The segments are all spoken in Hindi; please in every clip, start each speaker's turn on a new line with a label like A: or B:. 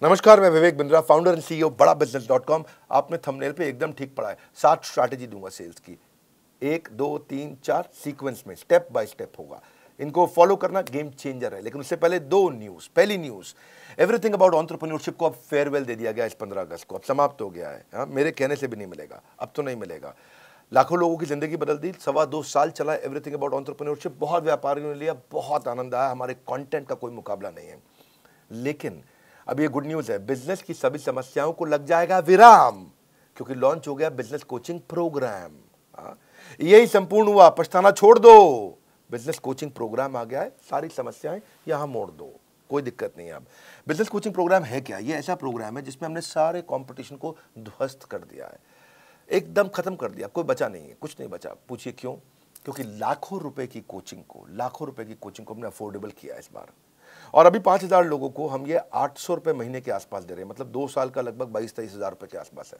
A: नमस्कार, मैं Vivek Bindra, founder and CEO बड़ा बिजनेस.com। आपने थंबनेल पे एकदम ठीक पढ़ा है। 7 स्ट्रैटेजी दूंगा सेल्स की, 1 2 3 4 सीक्वेंस में, स्टेप बाय स्टेप होगा। इनको फॉलो करना गेम चेंजर है। लेकिन उससे पहले 2 न्यूज़। पहली न्यूज़, एवरीथिंग अबाउट एंटरप्रेन्योरशिप को अब फेयरवेल दे दिया गया इस 15 अगस्त को। अब समाप्त हो गया है। हाँ, मेरे कहने से भी नहीं मिलेगा, अब तो नहीं मिलेगा। लाखों लोगों की जिंदगी बदल दी। 2.25 साल चला एवरीथिंग अबाउट एंटरप्रेन्योरशिप। बहुत व्यापारियों ने लिया, बहुत आनंद आया। हमारे कंटेंट का कोई मुकाबला नहीं है। लेकिन अब ये गुड न्यूज़ है, बिजनेस की सभी समस्याओं को लग जाएगा विराम, क्योंकि लॉन्च हो गया बिजनेस कोचिंग प्रोग्राम। यही संपूर्ण हुआ, पछताना छोड़ दो। बिजनेस कोचिंग प्रोग्राम आ गया है, सारी समस्याएं यहां मोड़ दो, कोई दिक्कत नहीं है। अब बिजनेस कोचिंग प्रोग्राम है क्या? ये ऐसा प्रोग्राम है जिसमें हमने सारे कंपटीशन को ध्वस्त कर दिया है, एकदम खत्म कर दिया। कोई बचा नहीं है, कुछ नहीं बचा। पूछिए क्यों? क्योंकि लाखों रुपए की कोचिंग को हमने अफोर्डेबल किया इस बार। और अभी 5,000 लोगों को हम ये 800 रुपये महीने के आसपास दे रहे हैं। मतलब 2 साल का लगभग 22-23 हज़ार रुपये के आसपास है,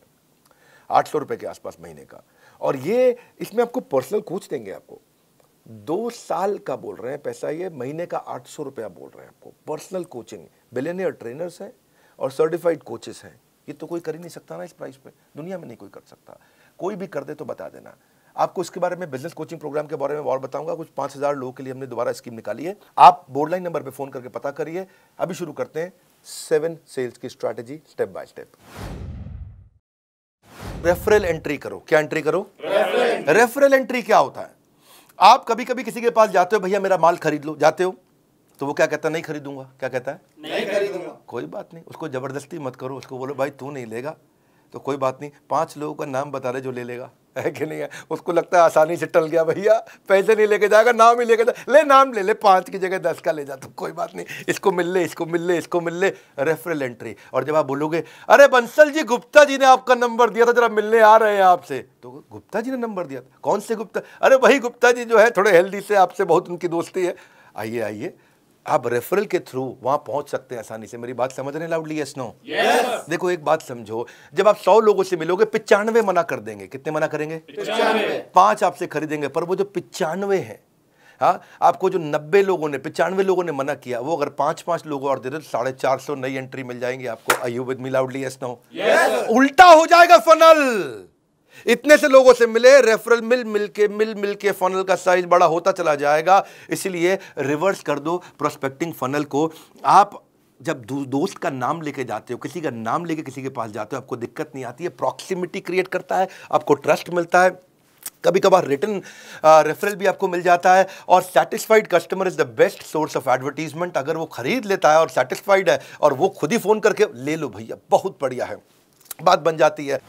A: 800 रुपये के आसपास महीने का। और ये इसमें आपको पर्सनल कोच देंगे। आपको 2 साल का बोल रहे हैं पैसा, ये महीने का 800 रुपया बोल रहे हैं आपको। पर्सनल कोचिंग, बिलियनियर ट्रेनर्स हैं और सर्टिफाइड कोचेस हैं। ये तो कोई कर ही नहीं सकता ना इस प्राइस पे, दुनिया में नहीं कोई कर सकता। कोई भी कर दे तो बता देना। आपको इसके बारे में, बिजनेस कोचिंग प्रोग्राम के बारे में और बताऊंगा। कुछ 5,000 लोगों के लिए हमने दोबारा स्कीम निकाली है। आप बोर्ड लाइन नंबर पे फोन करके पता करिए। अभी शुरू करते हैं 7 सेल्स की strategy, step by step. Referral entry करो। क्या एंट्री करो? रेफरल एंट्री क्या होता है? आप कभी कभी किसी के पास जाते हो, भैया मेरा माल खरीद लो, जाते हो तो वो क्या कहता है? नहीं खरीदूंगा। क्या कहता है? नहीं खरीदूंगा। कोई बात नहीं, उसको जबरदस्ती मत करो। उसको बोलो भाई तू नहीं लेगा तो कोई बात नहीं, 5 लोगों का नाम बता दे जो ले लेगा, है कि नहीं है? उसको लगता है आसानी से टल गया, भैया पैसे नहीं लेके जाएगा, नाम ही लेके जा, ले नाम ले ले, 5 की जगह 10 का ले जा, तो कोई बात नहीं, इसको मिल ले, इसको मिल ले, इसको मिल ले। Referral entry. और जब आप बोलोगे अरे बंसल जी, गुप्ता जी ने आपका नंबर दिया था, जरा मिलने आ रहे हैं आपसे, तो गुप्ता जी ने नंबर दिया था? कौन से गुप्ता? अरे वही गुप्ता जी जो है थोड़े हेल्दी से, आपसे बहुत उनकी दोस्ती है। आइए आइए, आप रेफरल के थ्रू वहां पहुंच सकते हैं आसानी से। मेरी बात समझ रहे हैं लाउडली? Yes no? यस। देखो एक बात समझो, जब आप 100 लोगों से मिलोगे, 95 मना कर देंगे। कितने मना करेंगे? 95। 5 आपसे खरीदेंगे, पर वो जो 95 है, हाँ, आपको जो 90 लोगों ने, 95 लोगों ने मना किया, वो अगर 5-5 लोगों और दे दे तो 450 नई एंट्री मिल जाएंगी आपको। Are you with me loudly? Yes no? Yes. उल्टा हो जाएगा फनल। इतने से लोगों से मिले, रेफरल मिल के फनल का साइज बड़ा होता चला जाएगा। इसलिए रिवर्स कर दो प्रोस्पेक्टिंग फनल को। आप जब दोस्त का नाम लेके जाते हो, किसी का नाम लेके किसी के पास जाते हो, आपको दिक्कत नहीं आती है। प्रॉक्सिमिटी क्रिएट करता है, आपको ट्रस्ट मिलता है। कभी कभार रिटर्न रेफरल भी आपको मिल जाता है। और satisfied customer is the best source of advertisement. अगर वो खरीद लेता है और सेटिस्फाइड है और वो खुद ही फोन करके ले लो भैया, बहुत बढ़िया है, बात बन जाती है।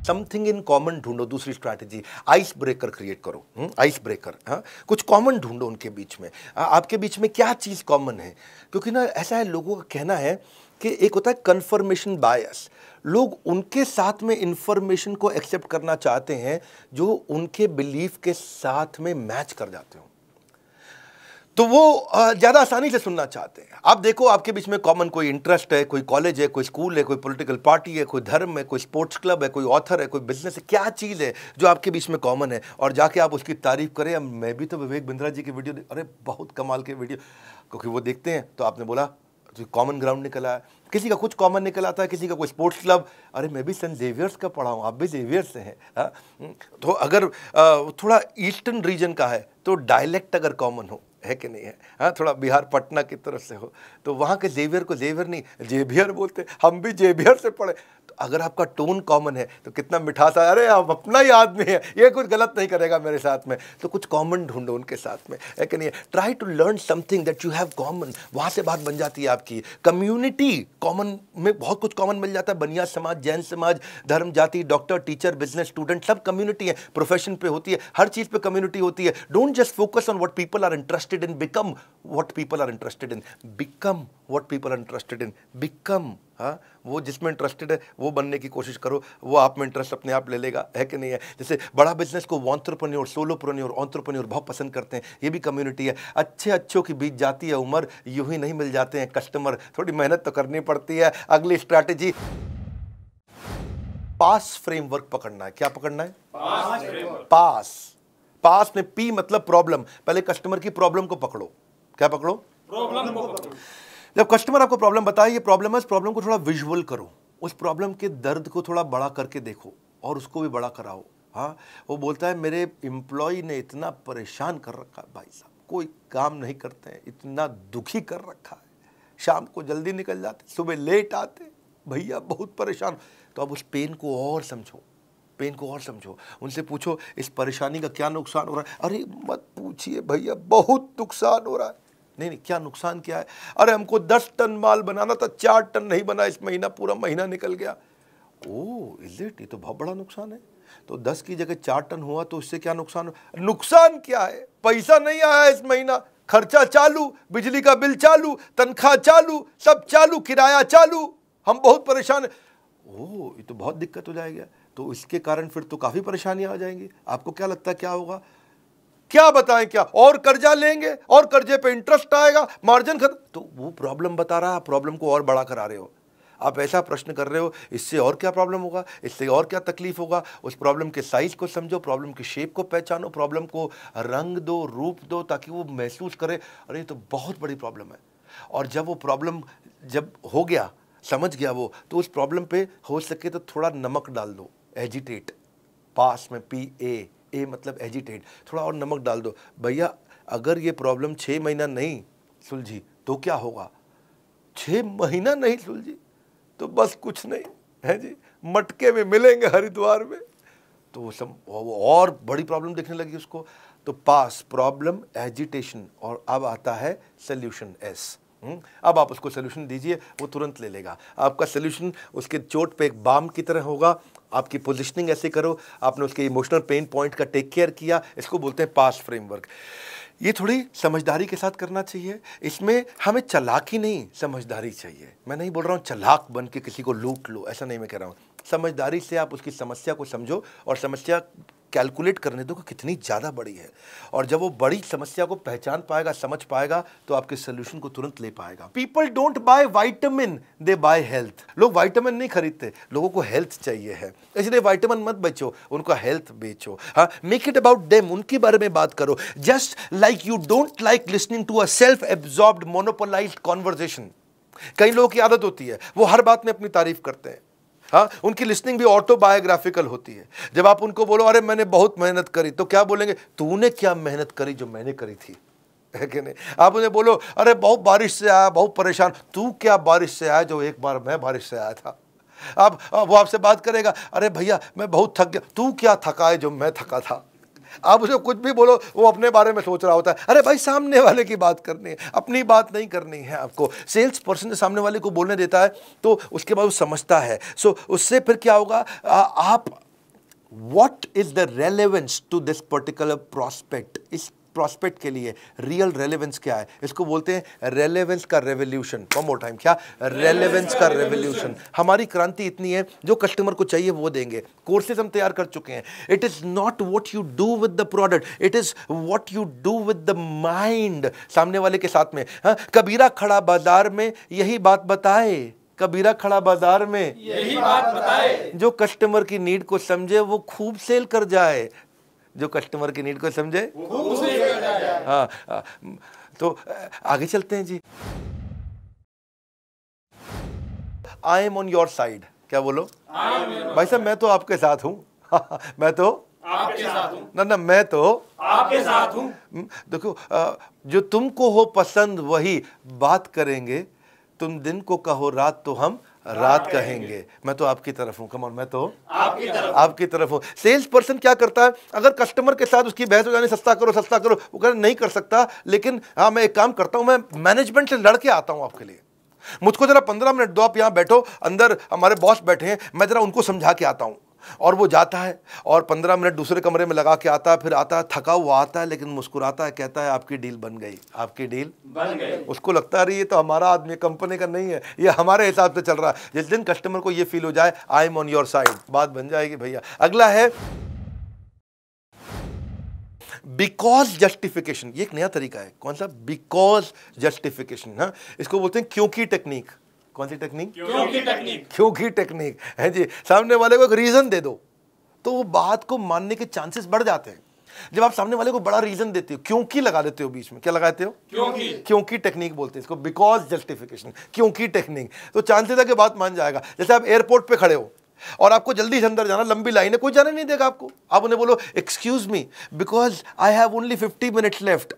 A: समथिंग इन कॉमन ढूंढो। दूसरी स्ट्रैटेजी, आइस ब्रेकर क्रिएट करो। आइस ब्रेकर, हाँ, कुछ कॉमन ढूंढो उनके बीच में। आपके बीच में क्या चीज़ कॉमन है? क्योंकि ना ऐसा है, लोगों का कहना है कि एक होता है कन्फर्मेशन बायस। लोग उनके साथ में इंफॉर्मेशन को एक्सेप्ट करना चाहते हैं जो उनके बिलीफ के साथ में मैच कर जाते हो, तो वो ज़्यादा आसानी से सुनना चाहते हैं। आप देखो, आपके बीच में कॉमन कोई इंटरेस्ट है, कोई कॉलेज है, कोई स्कूल है, कोई पॉलिटिकल पार्टी है, कोई धर्म है, कोई स्पोर्ट्स क्लब है, कोई ऑथर है, कोई बिजनेस है। क्या चीज़ है जो आपके बीच में कॉमन है? और जाके आप उसकी तारीफ करें। मैं भी तो विवेक बिंद्रा जी की वीडियो अरे बहुत कमाल के वीडियो, क्योंकि वो देखते हैं तो आपने बोला तो कॉमन ग्राउंड निकला है। किसी का कुछ कॉमन निकल आता है, किसी का कोई स्पोर्ट्स क्लब, अरे मैं भी सेंट जेवियर्स का पढ़ा हूँ, आप भी जेवियर्स से हैं। तो अगर थोड़ा ईस्टर्न रीजन का है तो डायलेक्ट अगर कॉमन हो, है कि नहीं है? हाँ, थोड़ा बिहार पटना की तरफ से हो तो वहाँ के जेवियर को जेवियर नहीं जेबियर बोलते, हम भी जेबियर से पढ़े। तो अगर आपका टोन कॉमन है तो कितना मिठास है, अरे आप अपना ही आदमी है, ये कुछ गलत नहीं करेगा मेरे साथ में। तो कुछ कॉमन ढूंढो उनके साथ में, है कि नहीं? Try to learn something that you have common. वहाँ से बात बन जाती है आपकी। कम्युनिटी कॉमन में बहुत कुछ कॉमन मिल जाता है। बनिया समाज, जैन समाज, धर्म, जाति, डॉक्टर, टीचर, बिजनेस, स्टूडेंट, सब कम्युनिटी है। प्रोफेशन पे होती है, हर चीज़ पे कम्युनिटी होती है। Don't just focus on what people are interested in, become what people are interested in. Become what people are interested in. Become, हाँ, वो जिसमें इंटरेस्टेड है वो बनने की कोशिश करो, वो आप में इंटरेस्ट अपने आप ले लेगा, है कि नहीं है? जैसे बड़ा बिजनेस को एंटरप्रेन्योर, सोलोप्रेन्योर, एंटरप्रेन्योर बहुत पसंद करते हैं। ये भी कम्युनिटी है। अच्छों की बीत जाती है उम्र, यूं ही नहीं मिल जाते हैं कस्टमर, थोड़ी मेहनत तो करनी पड़ती है। अगली स्ट्रैटेजी, पास फ्रेमवर्क पकड़ना है। क्या पकड़ना है? पास में पी मतलब प्रॉब्लम। पहले कस्टमर की प्रॉब्लम को पकड़ो। क्या पकड़ो? प्रॉब्लम को पकड़ो। जब कस्टमर आपको प्रॉब्लम बताए, ये प्रॉब्लम है, इस प्रॉब्लम को थोड़ा विजुअल करो, उस प्रॉब्लम के दर्द को थोड़ा बड़ा करके देखो और उसको भी बड़ा कराओ। हाँ, वो बोलता है मेरे एम्प्लॉय ने इतना परेशान कर रखा है भाई साहब, कोई काम नहीं करते हैं, इतना दुखी कर रखा है, शाम को जल्दी निकल जाते, सुबह लेट आते, भैया बहुत परेशान। तो अब उस पेन को और समझो, पेन को और समझो, उनसे पूछो इस परेशानी का क्या नुकसान हो रहा है। अरे मत पूछिए भैया, बहुत नुकसान हो रहा है। नहीं, क्या नुकसान क्या है? अरे हमको 10 टन माल बनाना था, 4 टन नहीं बना इस महीना, पूरा महीना निकल गया। ओह इज इट, ये तो बहुत बड़ा नुकसान है। तो 10 की जगह 4 टन हुआ तो इससे क्या नुकसान हो? नुकसान क्या है? पैसा नहीं आया इस महीना, खर्चा चालू, बिजली का बिल चालू, तनख्वाह चालू, सब चालू, किराया चालू, हम बहुत परेशान है। ओह ये तो बहुत दिक्कत हो जाएगा। तो इसके कारण फिर तो काफी परेशानियां आ जाएंगी। आपको क्या लगता है क्या होगा? क्या बताएं, क्या और कर्जा लेंगे और कर्जे पे इंटरेस्ट आएगा, मार्जिन खत्म। तो वो प्रॉब्लम बता रहा है, प्रॉब्लम को और बड़ा करा रहे हो। आप ऐसा प्रश्न कर रहे हो, इससे और क्या प्रॉब्लम होगा, इससे और क्या तकलीफ होगा। उस प्रॉब्लम के साइज को समझो, प्रॉब्लम की शेप को पहचानो, प्रॉब्लम को रंग दो, रूप दो, ताकि वो महसूस करे अरे ये तो बहुत बड़ी प्रॉब्लम है। और जब वो प्रॉब्लम जब हो गया, समझ गया वो, तो उस प्रॉब्लम पे हो सके तो थोड़ा नमक डाल दो, एजिटेट, पास में PA मतलब एजिटेट, थोड़ा और नमक डाल दो। भैया अगर ये प्रॉब्लम 6 महीना नहीं सुलझी तो क्या होगा? 6 महीना नहीं सुलझी तो बस कुछ नहीं है जी, मटके में मिलेंगे हरिद्वार में। तो वो और बड़ी प्रॉब्लम देखने लगी उसको। तो पास, प्रॉब्लम, एजिटेशन, और अब आता है सोल्यूशन S। अब आप उसको सोल्यूशन दीजिए, वो तुरंत ले लेगा। आपका सोल्यूशन उसके चोट पे एक बाम की तरह होगा। आपकी पोजीशनिंग ऐसे करो, आपने उसके इमोशनल पेन पॉइंट का टेक केयर किया, इसको बोलते हैं पास फ्रेमवर्क। ये थोड़ी समझदारी के साथ करना चाहिए। इसमें हमें चालाकी नहीं, समझदारी चाहिए। मैं नहीं बोल रहा हूँ चालाक बन के किसी को लूट लो, ऐसा नहीं मैं कह रहा हूँ। समझदारी से आप उसकी समस्या को समझो और समस्या कैलकुलेट करने दो कि कितनी ज़्यादा बड़ी है। और जब वो बड़ी समस्या को पहचान पाएगा, समझ पाएगा, तो आपके सोल्यूशन को तुरंत ले पाएगा। People don't buy vitamin, they by health. लोग विटामिन नहीं खरीदते, लोगों को हेल्थ चाहिए है, इसलिए विटामिन मत बेचो, उनका हेल्थ बेचो। हाँ, मेक इट अबाउट देम, उनके बारे में बात करो। Just like you don't like listening to a self absorbed monopolised conversation. कई लोगों की आदत होती है, वो हर बात में अपनी तारीफ करते हैं। हाँ, उनकी लिसनिंग भी ऑटोबायोग्राफिकल होती है। जब आप उनको बोलो अरे मैंने बहुत मेहनत करी, तो क्या बोलेंगे? तूने क्या मेहनत करी जो मैंने करी थी, है कि नहीं? आप उन्हें बोलो अरे बहुत बारिश से आया, बहुत परेशान, तू क्या बारिश से आया जो एक बार मैं बारिश से आया था। अब वो आपसे बात करेगा अरे भैया मैं बहुत थक गया, तू क्या थका है जो मैं थका था। आप उसे कुछ भी बोलो, वो अपने बारे में सोच रहा होता है। अरे भाई सामने वाले की बात करनी है, अपनी बात नहीं करनी है आपको। सेल्स पर्सन सामने वाले को बोलने देता है तो उसके बाद वो समझता है। सो उससे फिर क्या होगा, आप what is the relevance to this particular prospect, इस प्रॉस्पेक्ट के लिए रियल रेलेवेंस क्या है, इसको बोलते हैं रेलेवेंस का रेवोल्यूशन। वन मोर टाइम, क्या? रेलेवेंस का रेवोल्यूशन। हमारी क्रांति इतनी है, जो कस्टमर को चाहिए वो देंगे। कोर्सेज हम तैयार कर चुके हैं। It is not what you do with the product, it is what you do with the mind. सामने वाले के साथ में, हाँ, कबीरा खड़ा बाजार में यही बात बताए, कबीरा खड़ा बाजार में यही बात बताए, जो कस्टमर की नीड को समझे वो खूब सेल कर जाए, जो कस्टमर की नीड को समझे वो सेल कर जाए। हाँ, तो आगे चलते हैं जी। I am on your side. क्या बोलो? भाई साहब मैं तो आपके साथ हूँ। मैं तो आपके साथ हूँ। ना मैं तो आपके साथ हूँ। देखो, जो तुमको हो पसंद वही बात करेंगे, तुम दिन को कहो रात तो हम रात कहेंगे। मैं तो आपकी तरफ हूं, कम ऑन, मैं तो आपकी तरफ हूं। सेल्स पर्सन क्या करता है, अगर कस्टमर के साथ उसकी बहस हो जाने, सस्ता करो सस्ता करो, वो कहना नहीं कर सकता, लेकिन हाँ मैं एक काम करता हूं, मैं मैनेजमेंट से लड़के आता हूं आपके लिए, मुझको जरा 15 मिनट दो, आप यहां बैठो, अंदर हमारे बॉस बैठे हैं, मैं जरा उनको समझा के आता हूं। और वो जाता है और 15 मिनट दूसरे कमरे में लगा के आता है, फिर आता है थका हुआ आता है, लेकिन मुस्कुराता है, कहता है आपकी डील बन गई, आपकी डील बन गई। उसको लगता है ये तो हमारा आदमी, कंपनी का नहीं है, ये हमारे हिसाब से चल रहा है। जिस दिन कस्टमर को ये फील हो जाए आई एम ऑन योर साइड, बात बन जाएगी भैया। अगला है बिकॉज जस्टिफिकेशन। ये एक नया तरीका है। कौन सा? Because justification. हाँ, इसको बोलते हैं क्योंकि टेक्निक। कौन सी टेक्निक? क्योंकि टेक्निक। क्योंकि टेक्निक है जी। सामने वाले को एक रीजन दे दो तो वो बात को मानने के चांसेस बढ़ जाते हैं। जब आप सामने वाले को बड़ा रीजन देते हो, क्योंकि लगा देते हो बीच में, क्या लगाते हो? क्योंकि टेक्निक बोलते हैं इसको, बिकॉज जस्टिफिकेशन, क्योंकि टेक्निक। तो चांसेस है कि बात मान जाएगा। जैसे आप एयरपोर्ट पे खड़े हो और आपको जल्दी से अंदर जाना, लंबी लाइन है, कोई जाने नहीं देगा आपको। आप उन्हें बोलो excuse me because I have only 50 minutes left,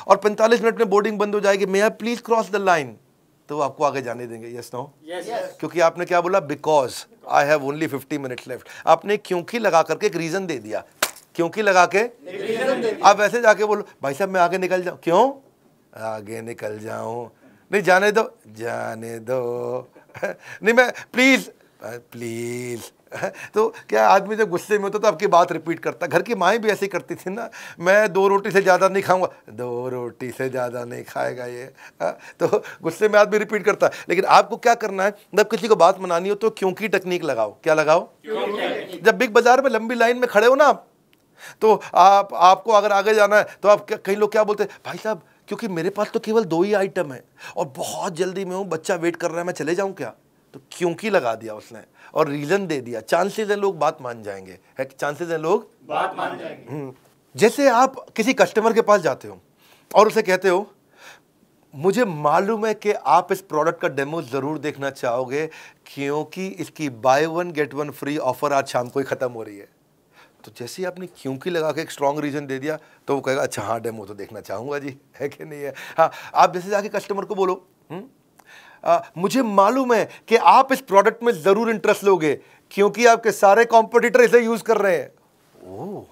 A: और 45 मिनट में बोर्डिंग बंद हो जाएगी, may I please cross the line, तो आपको आगे जाने देंगे? Yes no? क्योंकि आपने क्या बोला? Because I have only 50 minutes left. आपने क्योंकि लगा करके एक रीजन दे दिया, क्योंकि लगा के आप ऐसे जाके बोलो भाई साहब मैं आगे निकल जाऊं, क्यों आगे निकल जाऊं? नहीं जाने दो, जाने दो नहीं मैं प्लीज प्लीज। तो क्या आदमी जब गुस्से में होता तो आपकी बात रिपीट करता। घर की माएँ भी ऐसी करती थी ना, मैं 2 रोटी से ज़्यादा नहीं खाऊंगा, 2 रोटी से ज़्यादा नहीं खाएगा ये। तो गुस्से में आदमी रिपीट करता है। लेकिन आपको क्या करना है, जब किसी को बात मनानी हो तो क्योंकि टेक्निक लगाओ। क्या लगाओ? जब बिग बाजार में लंबी लाइन में खड़े हो ना आप, तो आपको अगर आगे जाना है तो आप कई लोग क्या बोलते हैं, भाई साहब क्योंकि मेरे पास तो केवल 2 ही आइटम है और बहुत जल्दी में हूँ, बच्चा वेट कर रहा है, मैं चले जाऊँ क्या? तो क्योंकि लगा दिया उसने और रीजन दे दिया। चांसेस है लोग बात मान जाएंगे, है चांसेस है लोग बात मान जाएंगे। जैसे आप किसी कस्टमर के पास जाते हो और उसे कहते हो मुझे मालूम है कि आप इस प्रोडक्ट का डेमो जरूर देखना चाहोगे क्योंकि इसकी बाय 1 गेट 1 फ्री ऑफर आज शाम को ही खत्म हो रही है। तो जैसे ही आपने क्योंकि लगा के एक स्ट्रॉन्ग रीजन दे दिया तो वो कहेगा अच्छा हाँ डेमो तो देखना चाहूंगा जी, है कि नहीं है? हाँ, आप जैसे जाके कस्टमर को बोलो मुझे मालूम है कि आप इस प्रोडक्ट में जरूर इंटरेस्ट लोगे क्योंकि आपके सारे कॉम्पिटिटर इसे यूज कर रहे हैं। ओह,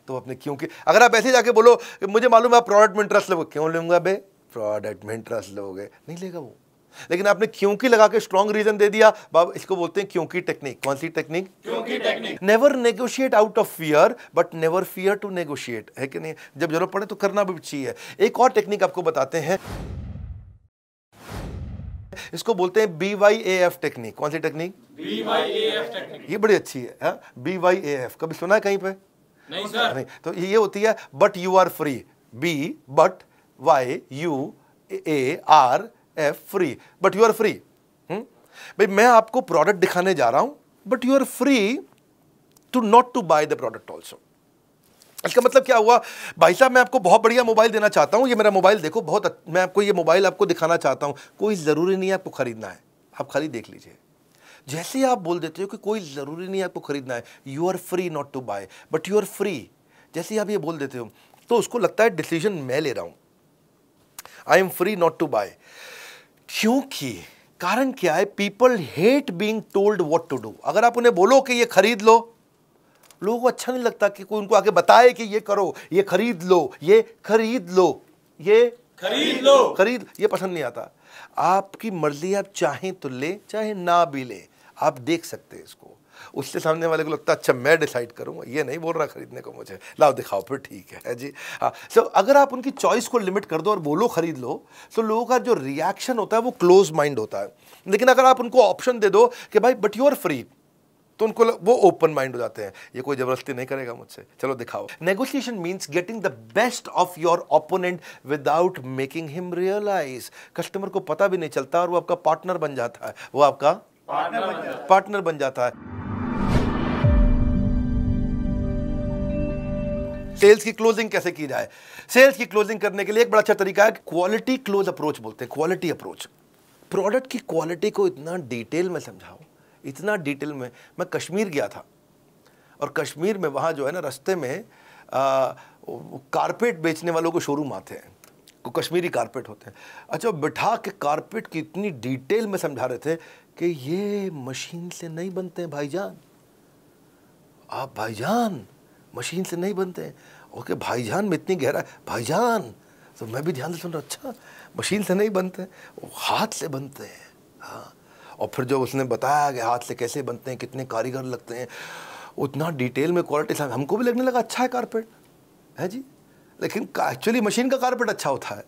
A: तो अपने क्योंकि अगर आप ऐसे जाके बोलो मुझे मालूम है आप प्रोडक्ट में इंटरेस्ट लोगे, क्यों लूंगा बे, प्रोडक्ट में इंटरेस्ट लोगे, नहीं लेगा वो। लेकिन आपने क्योंकि लगा के स्ट्रॉन्ग रीजन दे दिया, बाबा इसको बोलते हैं क्योंकि टेक्निक। कौन सी टेक्निक? क्योंकि technique. Never negotiate out of fear but never fear to negotiate, है कि नहीं? जब जरूरत पड़े तो करना भी चाहिए। एक और टेक्निक आपको बताते हैं, इसको बोलते हैं BYAF टेक्निक। कौन सी टेक्निक? BYAF technique. ये बड़ी अच्छी है। BYAF कभी सुना है कहीं पे? नहीं सर। नहीं, तो ये होती है but you are free. B but YUARF free, but you are free. भाई मैं आपको प्रोडक्ट दिखाने जा रहा हूं but you are free to not to buy the product also. इसका मतलब क्या हुआ, भाई साहब मैं आपको बहुत बढ़िया मोबाइल देना चाहता हूं, ये मेरा मोबाइल देखो, मैं आपको ये मोबाइल आपको दिखाना चाहता हूं, कोई ज़रूरी नहीं है आपको खरीदना है, आप खाली देख लीजिए। जैसे ही आप बोल देते हो कि कोई ज़रूरी नहीं है आपको खरीदना है, you are free not to buy but you are free, जैसे ही आप ये बोल देते हो तो उसको लगता है डिसीजन मैं ले रहा हूं, I am free not to buy. क्योंकि कारण क्या है, people hate being told what to do. अगर आप उन्हें बोलो कि ये खरीद लो, लोगों को अच्छा नहीं लगता कि कोई उनको आगे बताए कि ये करो, ये खरीद लो, ये खरीद लो, ये खरीद लो, खरीद, ये पसंद नहीं आता। आपकी मर्जी, आप चाहें तो ले चाहे ना भी ले, आप देख सकते हैं इसको। उससे सामने वाले को लगता है अच्छा मैं डिसाइड करूंगा, ये नहीं बोल रहा खरीदने को मुझे, लाओ दिखाओ फिर, ठीक है जी। हाँ, सो अगर आप उनकी चॉइस को लिमिट कर दो और बोलो खरीद लो, तो लोगों का जो रिएक्शन होता है वो क्लोज माइंड होता है। लेकिन अगर आप उनको ऑप्शन दे दो कि भाई बट यू आर फ्री, तो उनको वो ओपन माइंड हो जाते हैं, ये कोई जबरदस्ती नहीं करेगा मुझसे, चलो दिखाओ। Negotiation means getting the best of your opponent without making him realise. Customer को पता भी नहीं चलता और वो आपका पार्टनर बन जाता है, वो आपका पार्टनर बन जाता है। सेल्स की क्लोजिंग कैसे की जाए? सेल्स की क्लोजिंग करने के लिए एक बड़ा अच्छा तरीका है, क्वालिटी क्लोज अप्रोच बोलते हैं, क्वालिटी अप्रोच। प्रोडक्ट की क्वालिटी को इतना डिटेल में समझाओ, इतना डिटेल में। मैं कश्मीर गया था और कश्मीर में वहाँ जो है ना, रास्ते में कारपेट बेचने वालों को शोरूम आते हैं, को कश्मीरी कारपेट होते हैं। अच्छा, बिठा के कारपेट की इतनी डिटेल में समझा रहे थे कि ये मशीन से नहीं बनते हैं भाईजान, आप भाईजान मशीन से नहीं बनते हैं। ओके भाईजान में इतनी गहरा, भाईजान, तो मैं भी ध्यान से सुन रहा, अच्छा मशीन से नहीं बनते, वो हाथ से बनते हैं। हाँ, और फिर जो उसने बताया कि हाथ से कैसे बनते हैं, कितने कारीगर लगते हैं, उतना डिटेल में क्वालिटी, हमको भी लगने लगा अच्छा है कारपेट, है जी। लेकिन एक्चुअली मशीन का कारपेट अच्छा होता है,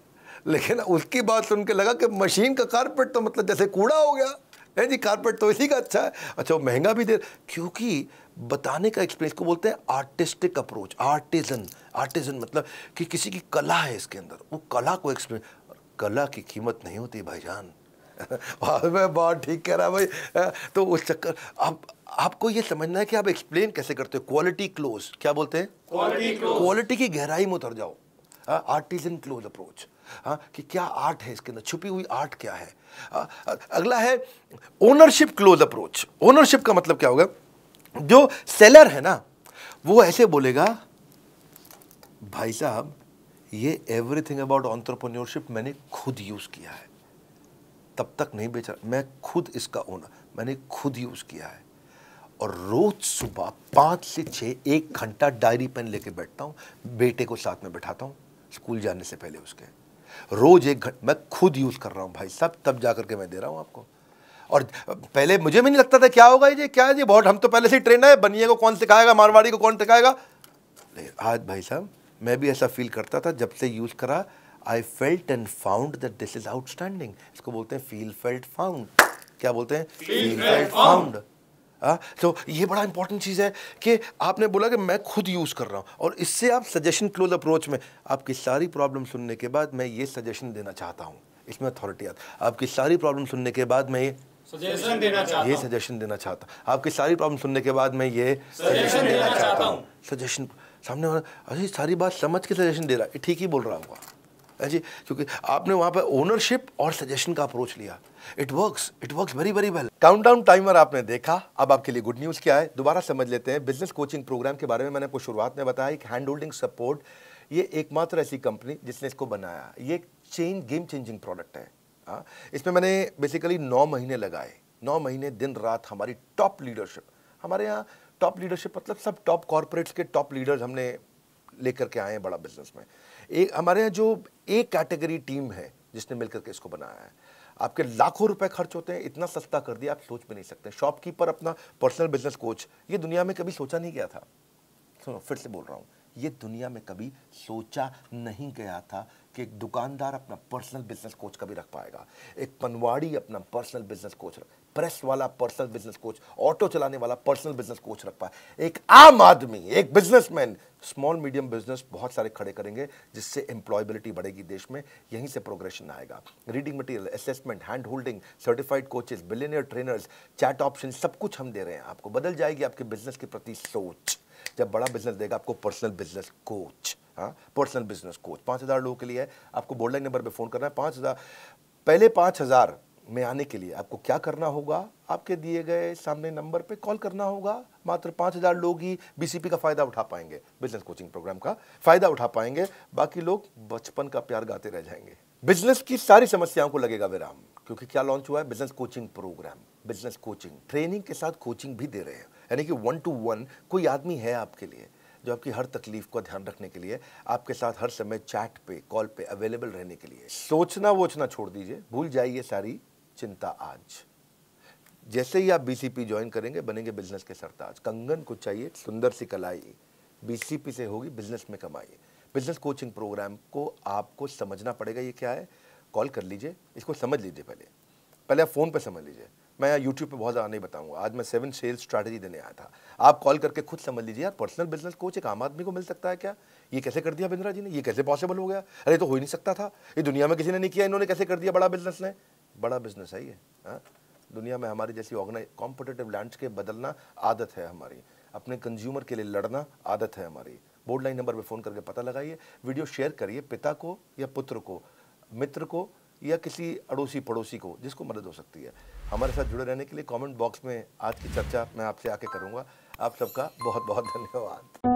A: लेकिन उसकी बात सुन के लगा कि मशीन का कारपेट तो मतलब जैसे कूड़ा हो गया, है जी, कारपेट तो इसी का अच्छा है। अच्छा, वो महंगा भी दे, क्योंकि बताने का एक्सपीरियंस को बोलते हैं आर्टिस्टिक अप्रोच, आर्टिजन मतलब कि किसी की कला है इसके अंदर, वो कला को एक्सपीरियंस। कला की कीमत नहीं होती भाईजान, मैं बहुत ठीक कह रहा भाई। तो उस चक्कर आपको ये समझना है कि आप एक्सप्लेन कैसे करते हो। क्वालिटी क्लोज, क्या बोलते हैं? क्वालिटी की गहराई में उतर जाओ। आर्टिजन क्लोज अप्रोच, कि क्या आर्ट है इसके अंदर, छुपी हुई आर्ट क्या है। अगला है ओनरशिप क्लोज अप्रोच। ओनरशिप का मतलब क्या होगा? जो सेलर है ना, वो ऐसे बोलेगा, भाई साहब ये एवरीथिंग अबाउट एंटरप्रेन्योरशिप मैंने खुद यूज किया है, तब तक नहीं बेचा, मैं खुद इसका ओनर, मैंने खुद यूज किया है। और रोज सुबह 5 से 6 1 घंटा डायरी पेन लेके बैठता हूँ, बेटे को साथ में बैठाता हूँ स्कूल जाने से पहले उसके, रोज 1 घंटा मैं खुद यूज कर रहा हूँ भाई साहब, तब जाकर के मैं दे रहा हूँ आपको। और पहले मुझे भी नहीं लगता था क्या होगा ये, क्या है ये, बहुत हम तो पहले से ही ट्रेन है, बनिए को कौन सिखाएगा, मारवाड़ी को कौन सिखाएगा। आज भाई साहब मैं भी ऐसा फील करता था, जब से यूज करा I felt and found that this is outstanding. इसको बोलते हैं फील फेल्ट फाउंड। क्या बोलते हैं? Feel felt found. तो ये बड़ा इंपॉर्टेंट चीज़ है कि आपने बोला कि मैं खुद यूज़ कर रहा हूँ, और इससे आप सजेशन क्लोज अप्रोच में आपकी सारी प्रॉब्लम सुनने के बाद मैं ये सजेशन देना चाहता हूँ, इसमें अथॉरिटी आता। आपकी सारी प्रॉब्लम सुनने के बाद मैं ये सजेशन देना चाहता हूँ, आपकी सारी प्रॉब्लम सुनने के बाद मैं ये सजेशन देना चाहता हूँ। सजेशन, सामने वाला अरे सारी बात समझ के सजेशन दे रहा है, ठीक ही बोल रहा होगा जी, क्योंकि आपने वहां पर ओनरशिप और सजेशन का अप्रोच लिया। It works very very well. Countdown timer आपने देखा, अब आपके लिए गुड न्यूज़ क्या है दोबारा समझ लेते हैं। बिजनेस कोचिंग प्रोग्राम के बारे में मैंने आपको शुरुआत में बताया कि हैंड होल्डिंग सपोर्ट, ये एकमात्र ऐसी कंपनी जिसने इसको बनाया। ये एक गेम चेंजिंग प्रोडक्ट है। इसमें मैंने बेसिकली 9 महीने लगाए, 9 महीने दिन रात हमारी टॉप लीडरशिप, हमारे यहाँ टॉप लीडरशिप मतलब सब टॉप कॉर्पोरेट्स के टॉप लीडर्स हमने लेकर के आए हैं बड़ा बिजनेस में। एक हमारे यहाँ जो एक कैटेगरी टीम है जिसने मिलकर के इसको बनाया है। आपके लाखों रुपए खर्च होते हैं, इतना सस्ता कर दिया आप सोच भी नहीं सकते। शॉपकीपर अपना पर्सनल बिजनेस कोच, ये दुनिया में कभी सोचा नहीं गया था। सुनो फिर से बोल रहा हूँ, ये दुनिया में कभी सोचा नहीं गया था कि एक दुकानदार अपना पर्सनल बिजनेस कोच कभी रख पाएगा, एक पनवाड़ी अपना पर्सनल बिजनेस कोच, प्रेस वाला पर्सनल बिजनेस कोच, ऑटो चलाने वाला पर्सनल बिजनेस कोच रख पाए। एक आम आदमी, एक बिजनेसमैन स्मॉल मीडियम बिजनेस बहुत सारे खड़े करेंगे, जिससे एम्प्लॉयबिलिटी बढ़ेगी देश में, यहीं से प्रोग्रेशन आएगा। Reading material, assessment, hand holding, certified coaches, billionaire trainers, chat option, सब कुछ हम दे रहे हैं आपको। बदल जाएगी आपके बिजनेस के प्रति सोच जब बड़ा बिजनेस देगा आपको personal business coach. Personal business coach 5000 लोगों के लिए है। आपको बोर्डलाइन नंबर पे फोन करना है। 5000 पहले 5000 में आने के लिए आपको क्या करना होगा? आपके दिए गए सामने नंबर पे कॉल करना होगा। मात्र 5000 लोग ही बीसीपी का फायदा उठा पाएंगे, बिजनेस कोचिंग प्रोग्राम का फायदा उठा पाएंगे, बाकी लोग बचपन का प्यार गाते रह जाएंगे। बिजनेस की सारी समस्याओं को लगेगा विराम, क्योंकि क्या लॉन्च हुआ है? Business coaching programme. Business coaching training के साथ कोचिंग भी दे रहे हैं, यानी कि 1 to 1 कोई आदमी है आपके लिए जो आपकी हर तकलीफ को ध्यान रखने के लिए, आपके साथ हर समय चैट पे कॉल पे अवेलेबल रहने के लिए। सोचना वोचना छोड़ दीजिए, भूल जाइए सारी चिंता। आज जैसे ही आप बीसीपी ज्वाइन करेंगे बनेंगे बिजनेस के सरताज। कंगन को चाहिए सुंदर सी कलाई, बीसीपी से होगी बिजनेस में कमाई। बिजनेस कोचिंग प्रोग्राम को आपको समझना पड़ेगा ये क्या है। कॉल कर लीजिए, इसको समझ लीजिए, पहले आप फ़ोन पे समझ लीजिए। मैं यहाँ यूट्यूब पे बहुत ज़्यादा नहीं बताऊंगा, आज मैं 7 सेल्स स्ट्रैटेजी देने आया था। आप कॉल करके खुद समझ लीजिए यार, पर्सनल बिजनेस कोच एक आम आदमी को मिल सकता है क्या? ये कैसे कर दिया बिंद्रा जी ने, ये कैसे पॉसिबल हो गया? अरे तो हो ही नहीं सकता था, ये दुनिया में किसी ने नहीं किया, इन्होंने कैसे कर दिया? बड़ा बिजनेस ने, बड़ा बिजनेस है ये। दुनिया में हमारी जैसी कॉम्पिटिटिव लैंडस्केप बदलना आदत है हमारी, अपने कंज्यूमर के लिए लड़ना आदत है हमारी। बोर्ड लाइन नंबर पे फ़ोन करके पता लगाइए, वीडियो शेयर करिए पिता को या पुत्र को, मित्र को या किसी अड़ोसी पड़ोसी को जिसको मदद हो सकती है। हमारे साथ जुड़े रहने के लिए कमेंट बॉक्स में आज की चर्चा मैं आपसे आके करूँगा। आप सबका बहुत बहुत धन्यवाद।